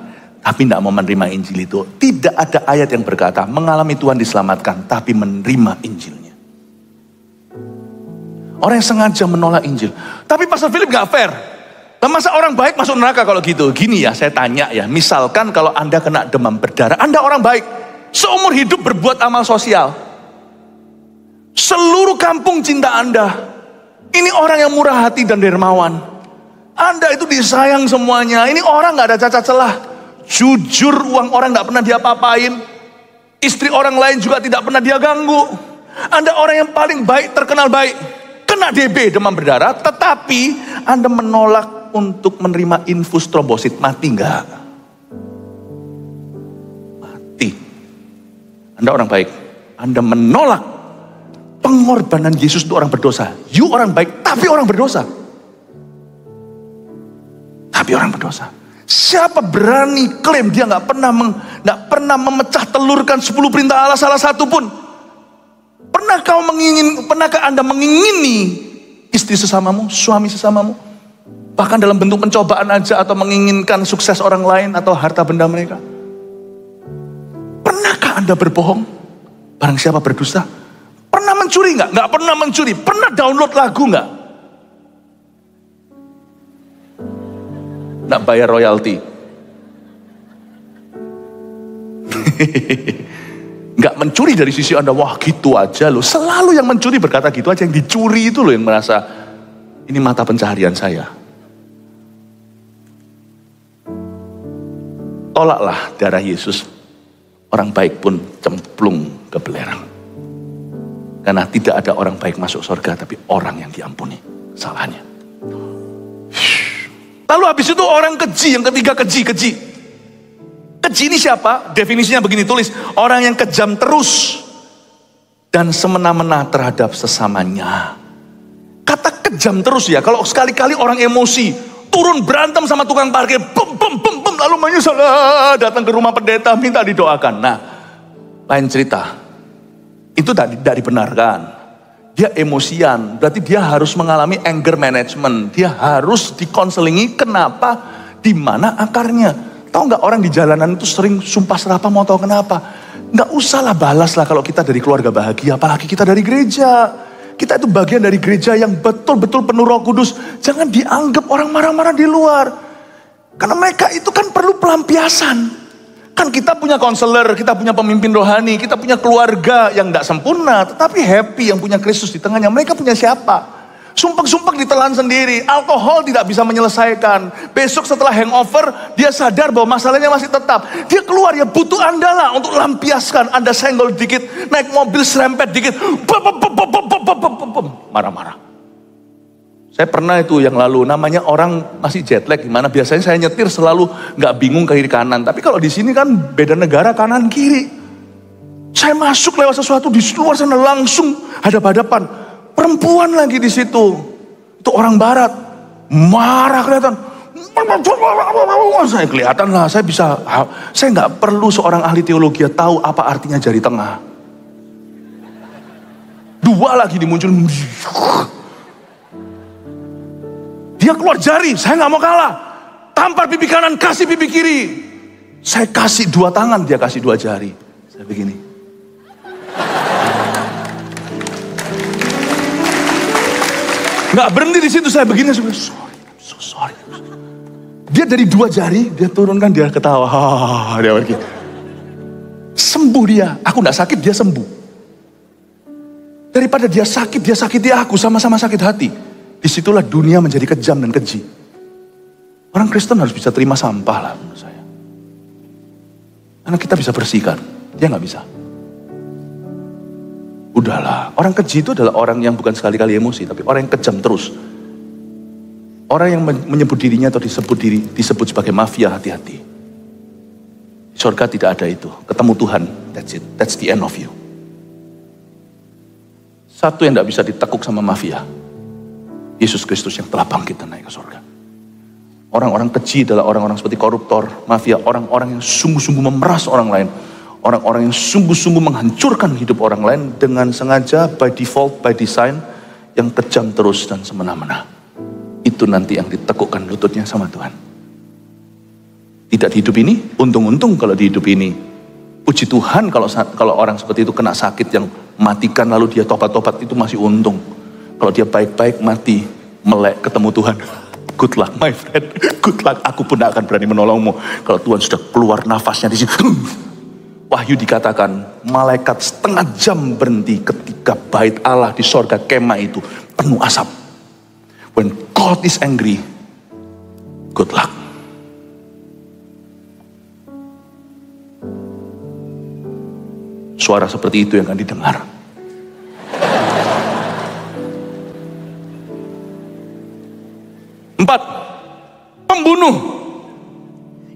tapi tidak mau menerima Injil itu. Tidak ada ayat yang berkata mengalami Tuhan diselamatkan, tapi menerima Injilnya. Orang yang sengaja menolak Injil. Tapi Pastor Philip gak fair. Nah, masa orang baik masuk neraka kalau gitu? Gini ya, saya tanya ya. Misalkan kalau Anda kena demam berdarah, Anda orang baik. Seumur hidup berbuat amal sosial. Seluruh kampung cinta Anda. Ini orang yang murah hati dan dermawan. Anda itu disayang semuanya. Ini orang gak ada cacat celah. Jujur, uang orang gak pernah dia apa-apain. Istri orang lain juga tidak pernah dia ganggu. Anda orang yang paling baik, terkenal baik. Kena DB, demam berdarah. Tetapi Anda menolak untuk menerima infus trombosit. Mati enggak? Mati. Anda orang baik. Anda menolak pengorbanan Yesus untuk orang berdosa. You orang baik, tapi orang berdosa. Tapi orang berdosa. Siapa berani klaim dia nggak pernah memecah telurkan 10 perintah Allah salah satu pun? Pernahkah Anda mengingini istri sesamamu, suami sesamamu? Bahkan dalam bentuk pencobaan aja, atau menginginkan sukses orang lain atau harta benda mereka? Pernahkah Anda berbohong? Barang siapa berdusta? Pernah mencuri nggak? Nggak pernah mencuri. Pernah download lagu nggak? Nggak bayar royalti. Nggak mencuri dari sisi Anda, wah gitu aja loh. Selalu yang mencuri berkata gitu aja, yang dicuri itu loh yang merasa ini mata pencaharian saya. Tolaklah darah Yesus. Orang baik pun cemplung ke belerang. Karena tidak ada orang baik masuk surga, tapi orang yang diampuni salahnya. Lalu habis itu orang keji, yang ketiga keji. Keji ini siapa? Definisinya begini, tulis. Orang yang kejam terus dan semena-mena terhadap sesamanya. Kata kejam terus ya, kalau sekali-kali orang emosi, turun berantem sama tukang parkir, lalu menyesal, datang ke rumah pendeta, minta didoakan. Nah, lain cerita. Itu tidak dibenarkan. Dia emosian, berarti dia harus mengalami anger management. Dia harus dikonselingi. Kenapa? Di mana akarnya? Tahu nggak orang di jalanan itu sering sumpah serapah, mau tahu kenapa? Nggak usahlah balas lah kalau kita dari keluarga bahagia, apalagi kita dari gereja. Kita itu bagian dari gereja yang betul-betul penuh Roh Kudus. Jangan dianggap orang marah-marah di luar. Karena mereka itu kan perlu pelampiasan. Kan kita punya konselor, kita punya pemimpin rohani, kita punya keluarga yang tidak sempurna, tetapi happy, yang punya Kristus di tengahnya. Mereka punya siapa? Sumpek-sumpek ditelan sendiri, alkohol tidak bisa menyelesaikan. Besok setelah hangover, dia sadar bahwa masalahnya masih tetap. Dia keluar, ya butuh Anda lah untuk lampiaskan. Anda senggol dikit, naik mobil serempet dikit, marah-marah. Saya pernah itu yang lalu, namanya orang masih jet lag gimana, biasanya saya nyetir selalu nggak bingung ke kiri kanan. Tapi kalau di sini kan beda negara, kanan kiri. Saya masuk lewat sesuatu di luar sana, langsung hadap-hadapan. Perempuan lagi di situ. Itu orang barat. Marah kelihatan. Saya kelihatan lah, saya nggak perlu seorang ahli teologi tahu apa artinya jari tengah. Dua lagi dimuncul. Dia keluar jari, saya nggak mau kalah. Tampar pipi kanan, kasih pipi kiri. Saya kasih 2 tangan, dia kasih 2 jari. Saya begini. Nggak berhenti di situ, saya begini. Sorry. Dia dari 2 jari, dia turunkan, dia ketawa. Dia pergi. Sembuh dia. Aku nggak sakit, dia sembuh. Daripada dia sakiti aku, sama-sama sakit hati. Disitulah dunia menjadi kejam dan keji. Orang Kristen harus bisa terima sampah lah menurut saya. Karena kita bisa bersihkan, dia nggak bisa. Udahlah, orang keji itu adalah orang yang bukan sekali-kali emosi, tapi orang yang kejam terus. Orang yang menyebut dirinya atau disebut sebagai mafia, hati-hati. Di surga tidak ada itu. Ketemu Tuhan, that's it. That's the end of you. Satu yang tidak bisa ditekuk sama mafia, Yesus Kristus yang telah bangkit dan naik ke surga. Orang-orang keji adalah orang-orang seperti koruptor, mafia, orang-orang yang sungguh-sungguh memeras orang lain. Orang-orang yang sungguh-sungguh menghancurkan hidup orang lain dengan sengaja, by default, by design, yang kejam terus dan semena-mena. Itu nanti yang ditekukkan lututnya sama Tuhan. Tidak di hidup ini, untung-untung kalau di hidup ini. Puji Tuhan kalau orang seperti itu kena sakit yang matikan lalu dia tobat-tobat, itu masih untung. Kalau dia baik-baik mati, melek ketemu Tuhan. Good luck my friend, good luck. Aku pun tidak akan berani menolongmu. Kalau Tuhan sudah keluar nafasnya di sini. Wahyu dikatakan, malaikat setengah jam berhenti ketika bait Allah di sorga kemah itu penuh asap. When God is angry, good luck. Suara seperti itu yang akan didengar. Empat, pembunuh.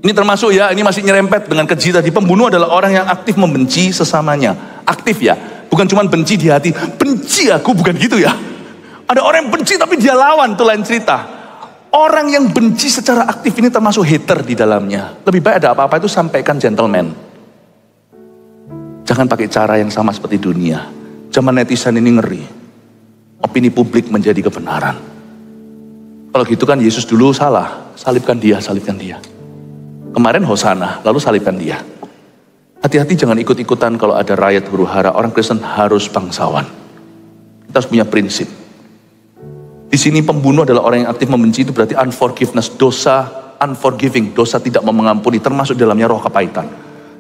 Ini termasuk ya, ini masih nyerempet dengan keji tadi. Pembunuh adalah orang yang aktif membenci sesamanya. Aktif ya, bukan cuma benci di hati. Benci aku, bukan gitu ya. Ada orang yang benci tapi dia lawan, itu lain cerita. Orang yang benci secara aktif ini termasuk hater di dalamnya. Lebih baik ada apa-apa itu sampaikan gentleman. Jangan pakai cara yang sama seperti dunia. Zaman netizen ini ngeri. Opini publik menjadi kebenaran. Kalau gitu kan Yesus dulu salah. Salibkan dia, salibkan dia. Kemarin Hosana, lalu salibkan dia. Hati-hati jangan ikut-ikutan kalau ada rakyat huru-hara. Orang Kristen harus bangsawan. Kita harus punya prinsip. Di sini pembunuh adalah orang yang aktif membenci, itu berarti unforgiveness, dosa unforgiving, dosa tidak mau mengampuni, termasuk dalamnya roh kepahitan.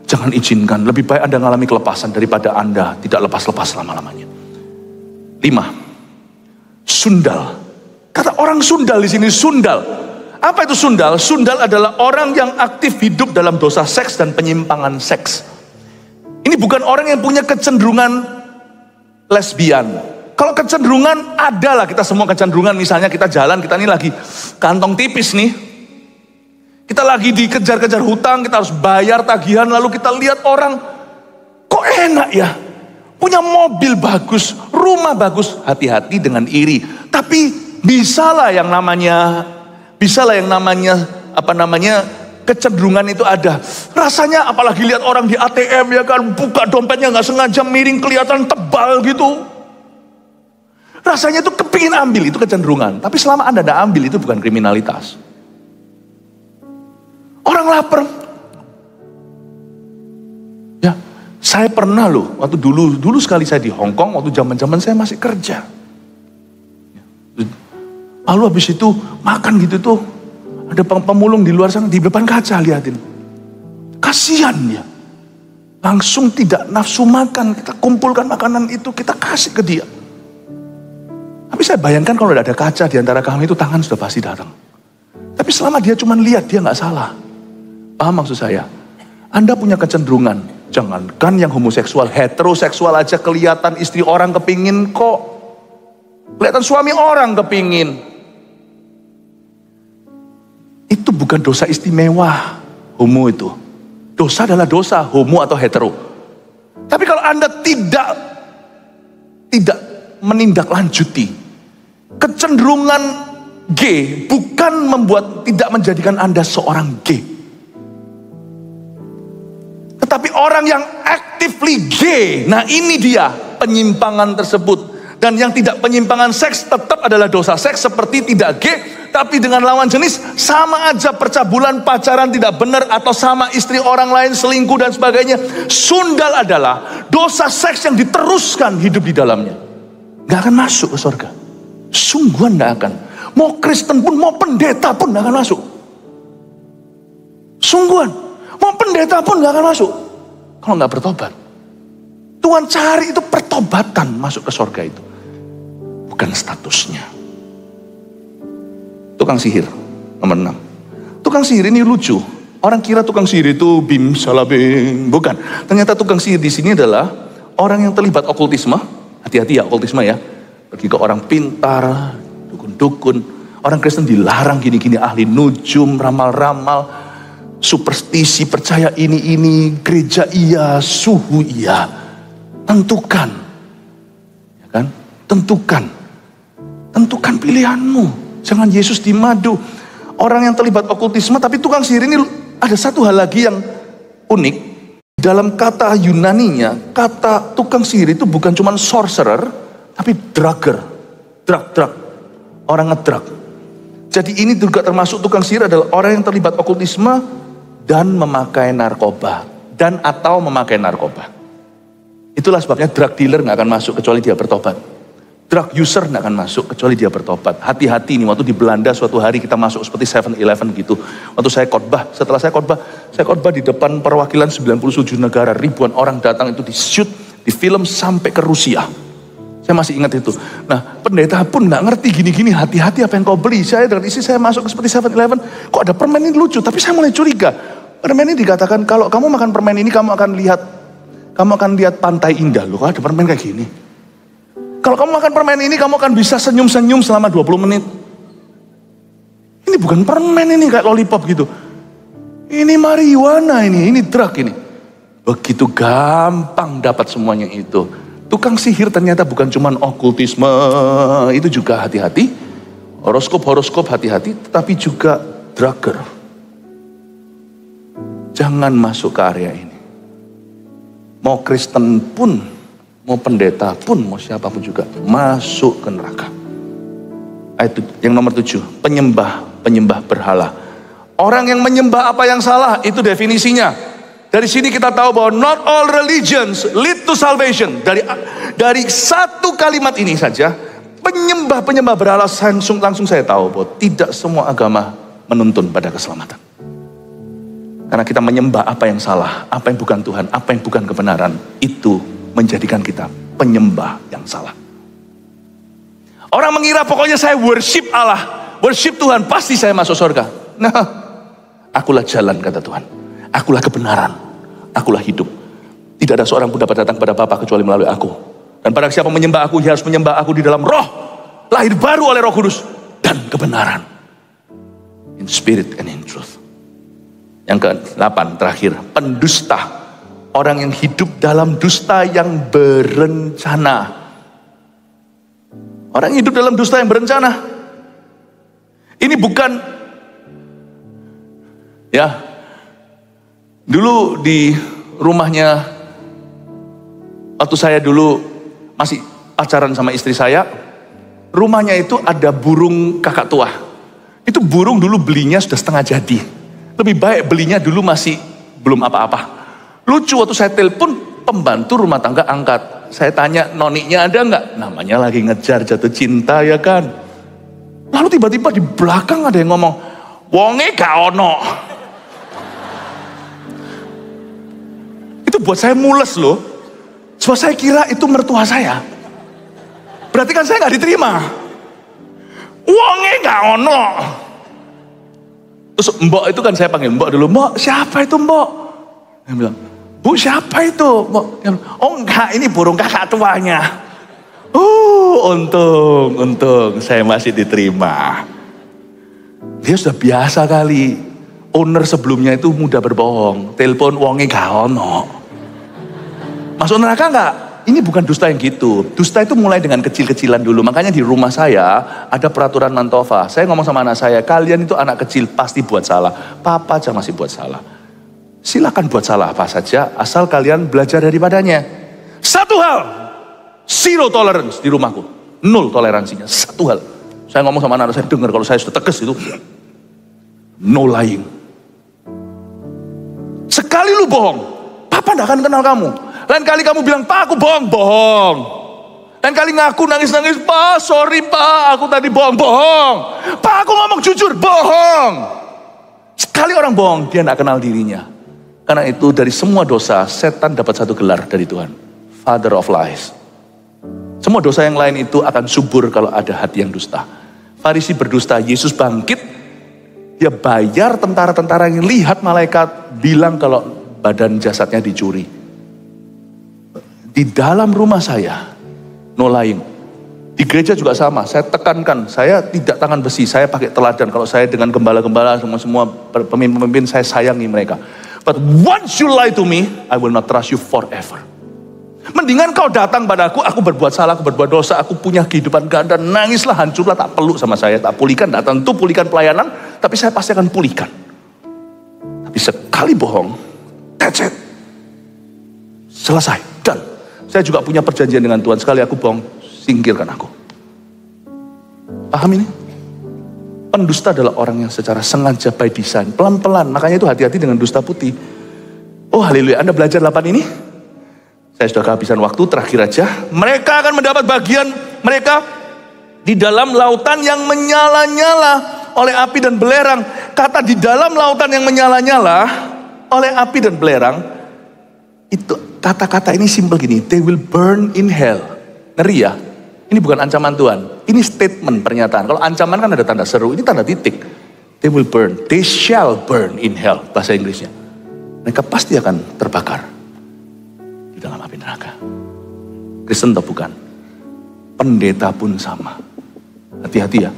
Jangan izinkan, lebih baik Anda mengalami kelepasan daripada Anda tidak lepas-lepas lama-lamanya. 5. Sundal. Kata orang sundal di sini, sundal. Apa itu sundal? Sundal adalah orang yang aktif hidup dalam dosa seks dan penyimpangan seks. Ini bukan orang yang punya kecenderungan lesbian. Kalau kecenderungan, adalah kita semua kecenderungan. Misalnya kita jalan, kita ini lagi kantong tipis nih. Kita lagi dikejar-kejar hutang, kita harus bayar tagihan. Lalu kita lihat orang, kok enak ya? Punya mobil bagus, rumah bagus. Hati-hati dengan iri. Tapi bisalah yang namanya kecenderungan itu ada. Rasanya apalagi lihat orang di ATM ya kan, buka dompetnya nggak sengaja miring, kelihatan tebal gitu. Rasanya itu kepingin ambil, itu kecenderungan. Tapi selama Anda tidak ambil, itu bukan kriminalitas. Orang lapar. Ya, saya pernah loh, waktu dulu sekali saya di Hong Kong, waktu zaman saya masih kerja. Lalu habis itu makan gitu tuh, ada pemulung di luar sana di depan kaca, liatin. Kasihan dia. Langsung tidak nafsu makan, kita kumpulkan makanan itu, kita kasih ke dia. Tapi saya bayangkan kalau ada kaca di antara kami itu, tangan sudah pasti datang. Tapi selama dia cuma lihat, dia nggak salah. Paham maksud saya? Anda punya kecenderungan, jangankan yang homoseksual, heteroseksual aja kelihatan istri orang kepingin kok. Kelihatan suami orang kepingin. Itu bukan dosa istimewa, homo itu. Dosa adalah dosa, homo atau hetero. Tapi kalau Anda tidak menindaklanjuti kecenderungan gay, bukan tidak menjadikan Anda seorang gay. Tetapi orang yang actively gay, nah ini dia penyimpangan tersebut. Dan yang tidak penyimpangan seks tetap adalah dosa seks seperti tidak gay, tapi dengan lawan jenis sama aja, percabulan, pacaran tidak benar, atau sama istri orang lain, selingkuh dan sebagainya. Sundal adalah dosa seks yang diteruskan hidup di dalamnya. Gak akan masuk ke surga. Sungguhan gak akan. Mau Kristen pun, mau pendeta pun gak akan masuk. Sungguhan. Mau pendeta pun gak akan masuk kalau gak bertobat. Tuhan cari itu pertobatan masuk ke surga itu, bukan statusnya. Tukang sihir nomor 6. Tukang sihir ini lucu. Orang kira tukang sihir itu bim salabing, bukan. Ternyata tukang sihir di sini adalah orang yang terlibat okultisme. Hati-hati ya okultisme ya. Pergi ke orang pintar, dukun-dukun. Orang Kristen dilarang gini-gini, ahli nujum, ramal-ramal, superstisi, percaya ini, gereja iya, suhu iya. Tentukan, ya kan? Tentukan pilihanmu. Jangan Yesus dimadu. Orang yang terlibat okultisme, tapi tukang sihir ini ada satu hal lagi yang unik. Dalam kata Yunaninya, kata tukang sihir itu bukan cuma sorcerer, tapi drugger, drug, orang ngedrug. Jadi ini juga termasuk tukang sihir adalah orang yang terlibat okultisme dan memakai narkoba, dan atau memakai narkoba. Itulah sebabnya drug dealer nggak akan masuk kecuali dia bertobat. Drug user tidak akan masuk kecuali dia bertobat. Hati-hati nih, waktu di Belanda suatu hari kita masuk seperti 7-Eleven gitu. Waktu saya khotbah, setelah saya khotbah di depan perwakilan 97 negara. Ribuan orang datang itu di-shoot, di film sampai ke Rusia. Saya masih ingat itu. Nah, pendeta pun nggak ngerti gini-gini, hati-hati apa yang kau beli. Saya dengan istri saya masuk seperti 7-Eleven, kok ada permen ini lucu, tapi saya mulai curiga. Permen ini dikatakan kalau kamu makan permen ini kamu akan lihat pantai indah. Loh, kok ada permen kayak gini? Kalau kamu makan permen ini kamu akan bisa senyum-senyum selama 20 menit. Ini bukan permen ini kayak lollipop gitu. Ini marijuana ini drug ini. Begitu gampang dapat semuanya itu. Tukang sihir ternyata bukan cuma okultisme, itu juga hati-hati. Horoskop hati-hati, tetapi juga drugger. Jangan masuk ke area ini. Mau Kristen pun, mau pendeta pun, mau siapapun juga masuk ke neraka. Ayat yang nomor 7, penyembah berhala. Orang yang menyembah apa yang salah, itu definisinya. Dari sini kita tahu bahwa not all religions lead to salvation. Dari satu kalimat ini saja, penyembah berhala langsung saya tahu bahwa tidak semua agama menuntun pada keselamatan. Karena kita menyembah apa yang salah, apa yang bukan Tuhan, apa yang bukan kebenaran, itu menjadikan kita penyembah yang salah. Orang mengira pokoknya saya worship Allah, worship Tuhan, pasti saya masuk surga. Nah, akulah jalan kata Tuhan. Akulah kebenaran, akulah hidup. Tidak ada seorang pun dapat datang kepada Bapa kecuali melalui aku. Dan pada siapa menyembah aku, dia harus menyembah aku di dalam roh, lahir baru oleh Roh Kudus, dan kebenaran. In spirit and in truth. Yang ke-8 terakhir, pendusta. Orang yang hidup dalam dusta yang berencana. Orang yang hidup dalam dusta yang berencana. Ini bukan, ya, dulu di rumahnya, waktu saya dulu masih pacaran sama istri saya, rumahnya itu ada burung kakak tua. Itu burung dulu belinya sudah setengah jadi. Lebih baik belinya dulu masih belum apa-apa. Lucu, waktu saya telepon pembantu rumah tangga angkat. Saya tanya, noniknya ada nggak? Namanya lagi ngejar jatuh cinta ya kan. Lalu tiba-tiba di belakang ada yang ngomong, wonge gak ono. Itu buat saya mules loh. Sebab saya kira itu mertua saya. Berarti kan saya gak diterima. Wonge gak ono. Terus mbok itu kan saya panggil mbok dulu. Mbok, siapa itu mbok? Dia bilang, bu siapa itu? Mbok. Oh enggak, ini burung kakak tuanya. Untung saya masih diterima. Dia sudah biasa kali. Owner sebelumnya itu mudah berbohong. Telepon wonge gak ono. Masuk neraka enggak? Ini bukan dusta yang gitu. Dusta itu mulai dengan kecil-kecilan dulu. Makanya di rumah saya ada peraturan Mantova. Saya ngomong sama anak saya, kalian itu anak kecil pasti buat salah. Papa aja masih buat salah. Silakan buat salah apa saja, asal kalian belajar daripadanya. Satu hal, zero tolerance di rumahku. 0 toleransinya, satu hal. Saya ngomong sama anak saya, dengar kalau saya sudah tegas itu. No lying. Sekali lu bohong, Papa gak akan kenal kamu. Lain kali kamu bilang, Pak aku bohong. Lain kali ngaku nangis-nangis, Pak sorry Pak aku tadi bohong. Pak aku ngomong jujur, bohong. Sekali orang bohong, dia gak kenal dirinya. Karena itu dari semua dosa, setan dapat satu gelar dari Tuhan. Father of lies. Semua dosa yang lain itu akan subur kalau ada hati yang dusta. Farisi berdusta, Yesus bangkit. Dia bayar tentara-tentara yang lihat malaikat bilang kalau badan jasadnya dicuri. Di dalam rumah saya, no lying. Di gereja juga sama, saya tekankan, saya tidak tangan besi, saya pakai teladan. Kalau saya dengan gembala-gembala, semua pemimpin-pemimpin, saya sayangi mereka. But once you lie to me, I will not trust you forever. Mendingan kau datang padaku, aku berbuat salah, aku berbuat dosa, aku punya kehidupan ganda, nangislah, hancurlah, tak peluk sama saya, tak pulihkan, tak tentu pulihkan pelayanan, tapi saya pasti akan pulihkan. Tapi sekali bohong, that's it. Selesai, dan saya juga punya perjanjian dengan Tuhan, sekali aku bohong, singkirkan aku. Paham ini? Pendusta adalah orang yang secara sengaja by design, pelan-pelan, makanya itu hati-hati dengan dusta putih. Oh haleluya, Anda belajar 8 ini? Saya sudah kehabisan waktu, terakhir aja. Mereka akan mendapat bagian Mereka di dalam lautan yang menyala-nyala oleh api dan belerang. Kata di dalam lautan yang menyala-nyala oleh api dan belerang, itu kata-kata ini simpel gini, they will burn in hell. Ngeri ya? Ini bukan ancaman Tuhan, ini statement, pernyataan. Kalau ancaman kan ada tanda seru, ini tanda titik. They will burn, they shall burn in hell, bahasa Inggrisnya. Mereka pasti akan terbakar di dalam api neraka. Kristen atau bukan? Pendeta pun sama. Hati-hati ya.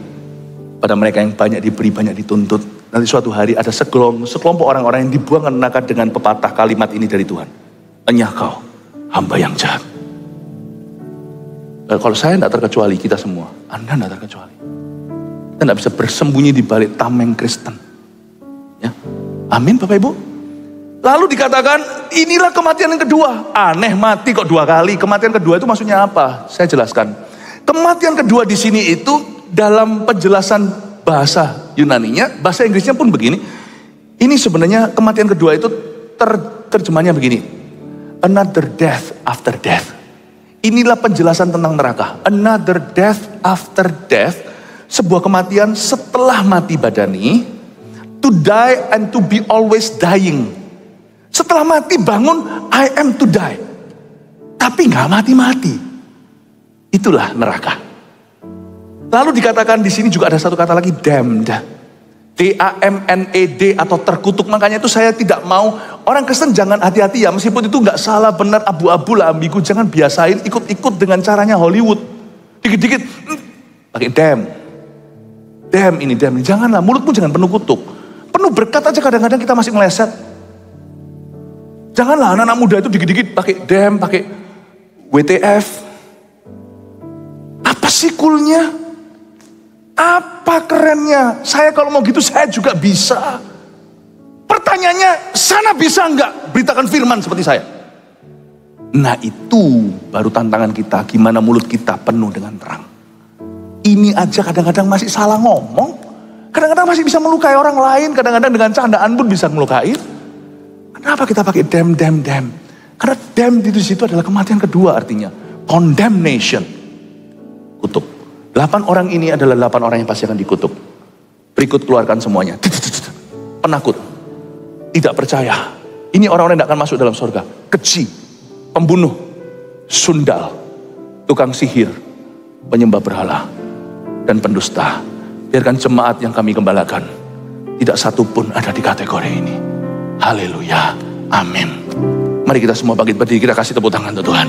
Pada mereka yang banyak diberi, banyak dituntut. Nanti suatu hari ada sekelompok orang-orang yang dibuang ke neraka dengan pepatah kalimat ini dari Tuhan. Enyah kau, hamba yang jahat. Kalau saya tidak terkecuali, kita semua, Anda tidak terkecuali. Kita tidak bisa bersembunyi di balik tameng Kristen. Ya. Amin Bapak Ibu. Lalu dikatakan, inilah kematian yang kedua. Aneh, mati kok 2 kali. Kematian kedua itu maksudnya apa? Saya jelaskan. Kematian kedua di sini itu dalam penjelasan bahasa Yunaninya, bahasa Inggrisnya pun begini. Ini sebenarnya kematian kedua itu terjemahnya begini. Another death after death. Inilah penjelasan tentang neraka. Another death after death. Sebuah kematian setelah mati badani. To die and to be always dying. Setelah mati bangun, I am to die. Tapi gak mati-mati. Itulah neraka. Lalu dikatakan di sini juga ada satu kata lagi, damned. D-A-M-N-E-D atau terkutuk. Makanya itu saya tidak mau, orang Kristen jangan hati-hati ya, meskipun itu gak salah, benar, abu-abu lah, ambigu. Jangan biasain ikut-ikut dengan caranya Hollywood. Dikit-dikit, pakai damn. Damn ini. Janganlah, mulutmu jangan penuh kutuk. Penuh berkat aja kadang-kadang kita masih meleset. Janganlah anak-anak muda itu dikit-dikit pakai damn, pakai WTF. Apa sih coolnya? Apa kerennya? Saya kalau mau gitu saya juga bisa. Pertanyaannya, sana bisa enggak beritakan firman seperti saya? Nah itu baru tantangan kita, gimana mulut kita penuh dengan terang. Ini aja kadang-kadang masih salah ngomong. Kadang-kadang masih bisa melukai orang lain. Kadang-kadang dengan candaan pun bisa melukai. Kenapa kita pakai damn? Karena damn di situ adalah kematian kedua artinya. Condemnation. Kutuk. 8 orang ini adalah 8 orang yang pasti akan dikutuk. Berikut keluarkan semuanya. Penakut. Tidak percaya. Ini orang-orang yang tidak akan masuk dalam surga. Keji. Pembunuh. Sundal. Tukang sihir. Penyembah berhala. Dan pendusta. Biarkan jemaat yang kami gembalakan. Tidak satu pun ada di kategori ini. Haleluya. Amin. Mari kita semua bangkit berdiri. Kita kasih tepuk tangan untuk Tuhan.